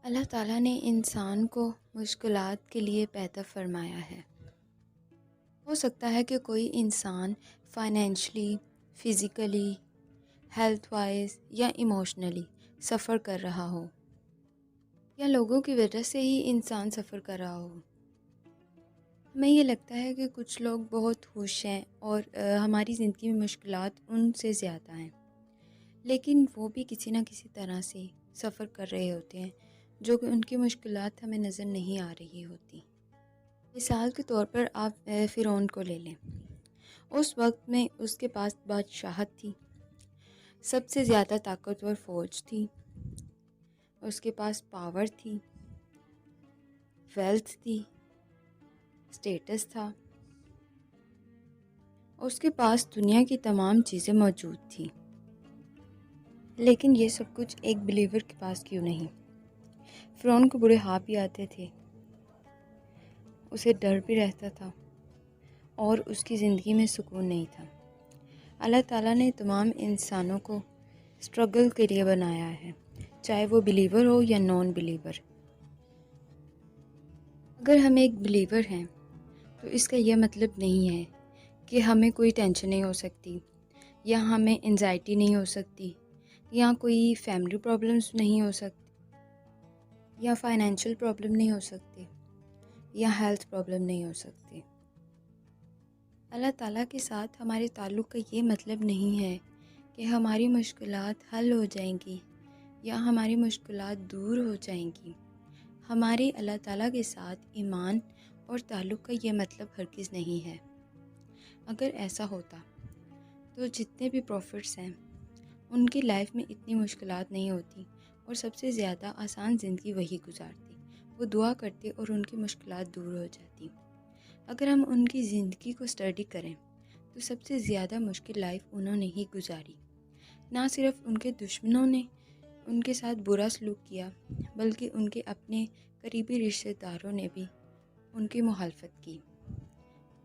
اللہ تعالیٰ نے انسان کو مشکلات کے لیے پیدا فرمایا ہے۔ ہو سکتا ہے کہ کوئی انسان فائنینشلی، فزیکلی، ہیلتھ وائز یا ایموشنلی سفر کر رہا ہو، یا لوگوں کی وجہ سے ہی انسان سفر کر رہا ہو۔ ہمیں یہ لگتا ہے کہ کچھ لوگ بہت خوش ہیں اور ہماری زندگی میں مشکلات ان سے زیادہ ہیں، لیکن وہ بھی کسی نہ کسی طرح سے سفر کر رہے ہوتے ہیں جو کہ ان کی مشکلات ہمیں نظر نہیں آ رہی ہوتی۔ مثال کے طور پر آپ فرعون کو لے لیں۔ اس وقت میں اس کے پاس بادشاہت تھی، سب سے زیادہ طاقتور فوج تھی، اس کے پاس پاور تھی، ویلتھ تھی، سٹیٹس تھا، اس کے پاس دنیا کی تمام چیزیں موجود تھیں۔ لیکن یہ سب کچھ ایک بلیور کے پاس کیوں نہیں؟ فرعون کو برے خواب بھی آتے تھے، اسے ڈر بھی رہتا تھا اور اس کی زندگی میں سکون نہیں تھا۔ اللہ تعالیٰ نے تمام انسانوں کو اسٹرگل کے لیے بنایا ہے، چاہے وہ بلیور ہو یا نان بلیور۔ اگر ہم ایک بلیور ہیں تو اس کا یہ مطلب نہیں ہے کہ ہمیں کوئی ٹینشن نہیں ہو سکتی، یا ہمیں انزائٹی نہیں ہو سکتی، یا کوئی فیملی پرابلمس نہیں ہو سکتی، یا فائنینشیل پرابلم نہیں ہو سکتی، یا ہیلتھ پرابلم نہیں ہو سکتی۔ اللہ تعالیٰ کے ساتھ ہمارے تعلق کا یہ مطلب نہیں ہے کہ ہماری مشکلات حل ہو جائیں گی یا ہماری مشکلات دور ہو جائیں گی۔ ہمارے اللہ تعالیٰ کے ساتھ ایمان اور تعلق کا یہ مطلب ہرگز نہیں ہے۔ اگر ایسا ہوتا تو جتنے بھی پروفٹس ہیں ان کی لائف میں اتنی مشکلات نہیں ہوتی اور سب سے زیادہ آسان زندگی وہی گزارتی۔ وہ دعا کرتے اور ان کی مشکلات دور ہو جاتی۔ اگر ہم ان کی زندگی کو اسٹڈی کریں تو سب سے زیادہ مشکل لائف انہوں نے ہی گزاری۔ نہ صرف ان کے دشمنوں نے ان کے ساتھ برا سلوک کیا، بلکہ ان کے اپنے قریبی رشتہ داروں نے بھی ان کی مخالفت کی۔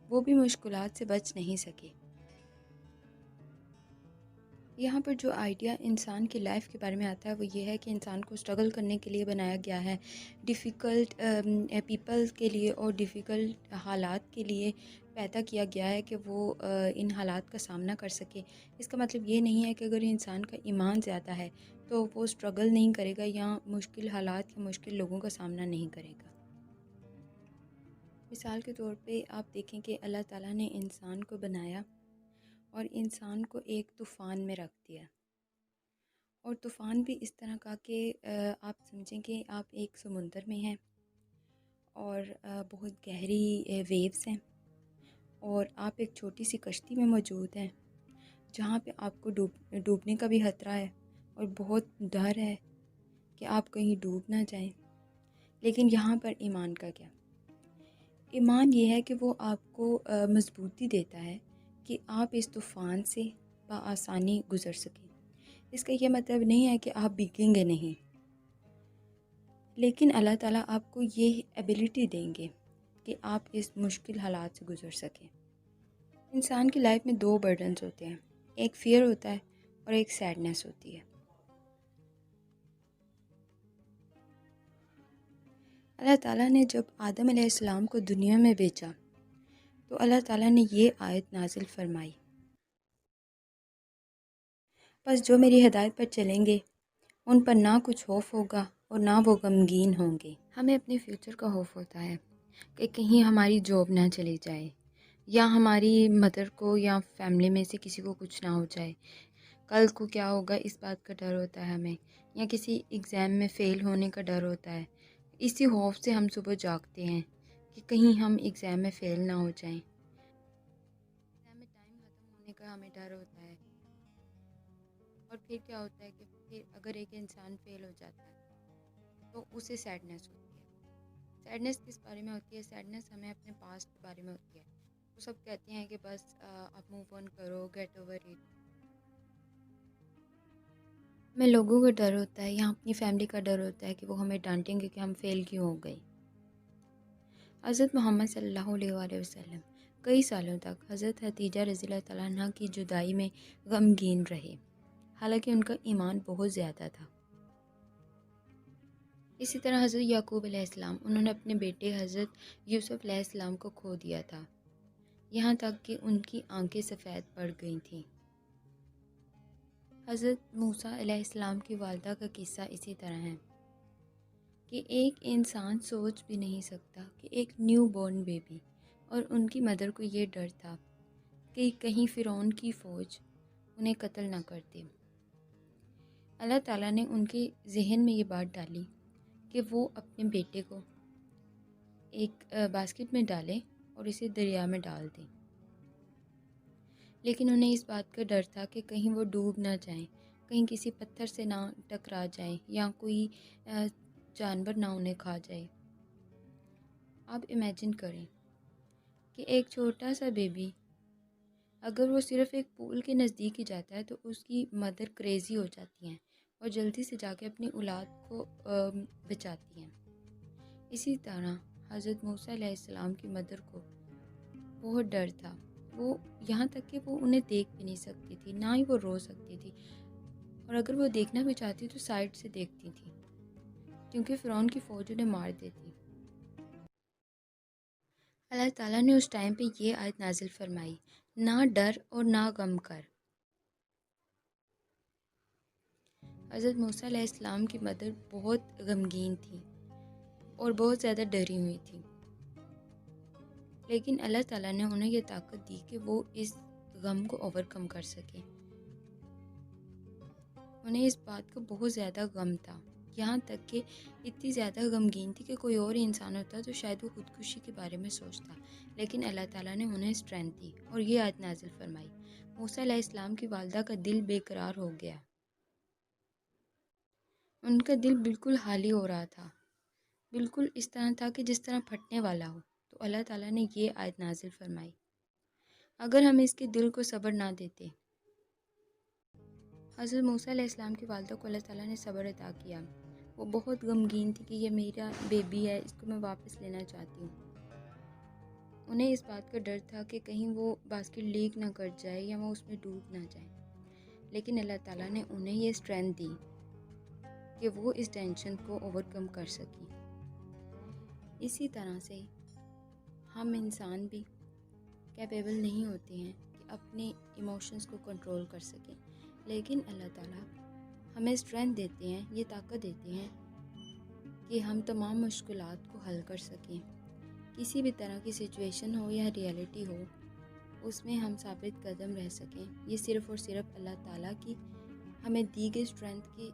وہ بھی مشکلات سے بچ نہیں سکے۔ یہاں پر جو آئیڈیا انسان کی لائف کے بارے میں آتا ہے وہ یہ ہے کہ انسان کو اسٹرگل کرنے کے لیے بنایا گیا ہے، ڈیفیکلٹ پیپل کے لیے اور ڈیفیکلٹ حالات کے لیے پیدا کیا گیا ہے کہ وہ ان حالات کا سامنا کر سکے۔ اس کا مطلب یہ نہیں ہے کہ اگر انسان کا ایمان زیادہ ہے تو وہ اسٹرگل نہیں کرے گا یا مشکل حالات یا مشکل لوگوں کا سامنا نہیں کرے گا۔ مثال کے طور پہ آپ دیکھیں کہ اللہ تعالیٰ نے انسان کو بنایا اور انسان کو ایک طوفان میں رکھ دیا، اور طوفان بھی اس طرح کا کہ آپ سمجھیں کہ آپ ایک سمندر میں ہیں اور بہت گہری ویوز ہیں، اور آپ ایک چھوٹی سی کشتی میں موجود ہیں جہاں پہ آپ کو ڈوبنے کا بھی خطرہ ہے اور بہت ڈر ہے کہ آپ کہیں ڈوب نہ جائیں۔ لیکن یہاں پر ایمان کا کیا؟ ایمان یہ ہے کہ وہ آپ کو مضبوطی دیتا ہے کہ آپ اس طوفان سے بآسانی گزر سکیں۔ اس کا یہ مطلب نہیں ہے کہ آپ بھیگیں گے نہیں، لیکن اللہ تعالیٰ آپ کو یہ ایبیلٹی دیں گے کہ آپ اس مشکل حالات سے گزر سکیں۔ انسان کی لائف میں دو برڈنز ہوتے ہیں، ایک فیئر ہوتا ہے اور ایک سیڈنس ہوتی ہے۔ اللہ تعالیٰ نے جب آدم علیہ السلام کو دنیا میں بھیجا تو اللہ تعالیٰ نے یہ آیت نازل فرمائی، بس جو میری ہدایت پر چلیں گے ان پر نہ کچھ خوف ہوگا اور نہ وہ غمگین ہوں گے۔ ہمیں اپنے فیوچر کا خوف ہوتا ہے کہ کہیں ہماری جاب نہ چلی جائے، یا ہماری مدر کو یا فیملی میں سے کسی کو کچھ نہ ہو جائے، کل کو کیا ہوگا اس بات کا ڈر ہوتا ہے ہمیں، یا کسی ایگزام میں فیل ہونے کا ڈر ہوتا ہے۔ اسی خوف سے ہم صبح جاگتے ہیں کہ کہیں ہم ایگزام میں فیل نہ ہو جائیں۔ ایگزام میں ٹائم ختم ہونے کا ہمیں ڈر ہوتا ہے، اور پھر کیا ہوتا ہے کہ پھر اگر ایک انسان فیل ہو جاتا ہے تو اسے سیڈنس ہوتی ہے۔ سیڈنس کس بارے میں ہوتی ہے؟ سیڈنس ہمیں اپنے پاسٹ کے بارے میں ہوتی ہے۔ وہ سب کہتے ہیں کہ بس آپ موو آن کرو، گیٹ اوور اٹ۔ ہمیں لوگوں کا ڈر ہوتا ہے یا اپنی فیملی کا ڈر ہوتا ہے کہ وہ ہمیں ڈانٹیں گے کہ ہم فیل کیوں ہو گئے۔ حضرت محمد صلی اللہ علیہ وآلہ وسلم کئی سالوں تک حضرت خدیجہ رضی اللہ تعالیٰ عنہ کی جدائی میں غمگین رہے، حالانکہ ان کا ایمان بہت زیادہ تھا۔ اسی طرح حضرت یعقوب علیہ السلام، انہوں نے اپنے بیٹے حضرت یوسف علیہ السلام کو کھو دیا تھا، یہاں تک کہ ان کی آنکھیں سفید پڑ گئی تھیں۔ حضرت موسیٰ علیہ السلام کی والدہ کا قصہ اسی طرح ہے کہ ایک انسان سوچ بھی نہیں سکتا کہ ایک نیو بورن بیبی اور ان کی مدر کو یہ ڈر تھا کہ کہیں فرعون کی فوج انہیں قتل نہ کر دے۔ اللہ تعالیٰ نے ان کے ذہن میں یہ بات ڈالی کہ وہ اپنے بیٹے کو ایک باسکٹ میں ڈالیں اور اسے دریا میں ڈال دیں، لیکن انہیں اس بات کا ڈر تھا کہ کہیں وہ ڈوب نہ جائیں، کہیں کسی پتھر سے نہ ٹکرا جائیں یا کوئی جانور نہ انہیں کھا جائے۔ آپ امیجن کریں کہ ایک چھوٹا سا بیبی اگر وہ صرف ایک پول کے نزدیک ہی جاتا ہے تو اس کی مدر کریزی ہو جاتی ہیں اور جلدی سے جا کے اپنی اولاد کو بچاتی ہیں۔ اسی طرح حضرت موسیٰ علیہ السلام کی مدر کو بہت ڈر تھا، وہ یہاں تک کہ وہ انہیں دیکھ بھی نہیں سکتی تھی، نہ ہی وہ رو سکتی تھی، اور اگر وہ دیکھنا بھی چاہتی تو سائڈ سے دیکھتی تھی کیونکہ فرعون کی فوج انہیں مار دیتی۔ اللہ تعالیٰ نے اس ٹائم پہ یہ آیت نازل فرمائی، نہ ڈر اور نہ غم کر۔ حضرت موسیٰ علیہ السلام کی مدر بہت غمگین تھی اور بہت زیادہ ڈری ہوئی تھی، لیکن اللہ تعالیٰ نے انہیں یہ طاقت دی کہ وہ اس غم کو اوور کم کر سکیں۔ انہیں اس بات کا بہت زیادہ غم تھا، یہاں تک کہ اتنی زیادہ غمگین تھی کہ کوئی اور انسان ہوتا تو شاید وہ خودکشی کے بارے میں سوچتا، لیکن اللہ تعالیٰ نے انہیں اسٹرینتھ دی اور یہ آیت نازل فرمائی۔ موسیٰ علیہ السلام کی والدہ کا دل بے قرار ہو گیا، ان کا دل بالکل خالی ہو رہا تھا، بالکل اس طرح تھا کہ جس طرح پھٹنے والا ہو۔ تو اللہ تعالیٰ نے یہ آیت نازل فرمائی، اگر ہم اس کے دل کو صبر نہ دیتے۔ حضرت موسیٰ علیہ السلام کی والدہ کو اللہ تعالیٰ نے صبر عطا کیا، وہ بہت غمگین تھی کہ یہ میرا بیبی ہے، اس کو میں واپس لینا چاہتی ہوں۔ انہیں اس بات کا ڈر تھا کہ کہیں وہ باسکٹ لیک نہ کر جائے یا وہ اس میں ڈوب نہ جائے، لیکن اللہ تعالیٰ نے انہیں یہ اسٹرینتھ دی کہ وہ اس ٹینشن کو اوور کم کر سکیں۔ اسی طرح سے ہم انسان بھی کیپیبل نہیں ہوتے ہیں کہ اپنے ایموشنز کو کنٹرول کر سکیں، لیکن اللہ تعالیٰ ہمیں اسٹرینتھ دیتے ہیں، یہ طاقت دیتے ہیں کہ ہم تمام مشکلات کو حل کر سکیں۔ کسی بھی طرح کی سچویشن ہو یا ریئلٹی ہو، اس میں ہم ثابت قدم رہ سکیں۔ یہ صرف اور صرف اللہ تعالیٰ کی ہمیں دی گئی اسٹرینتھ کی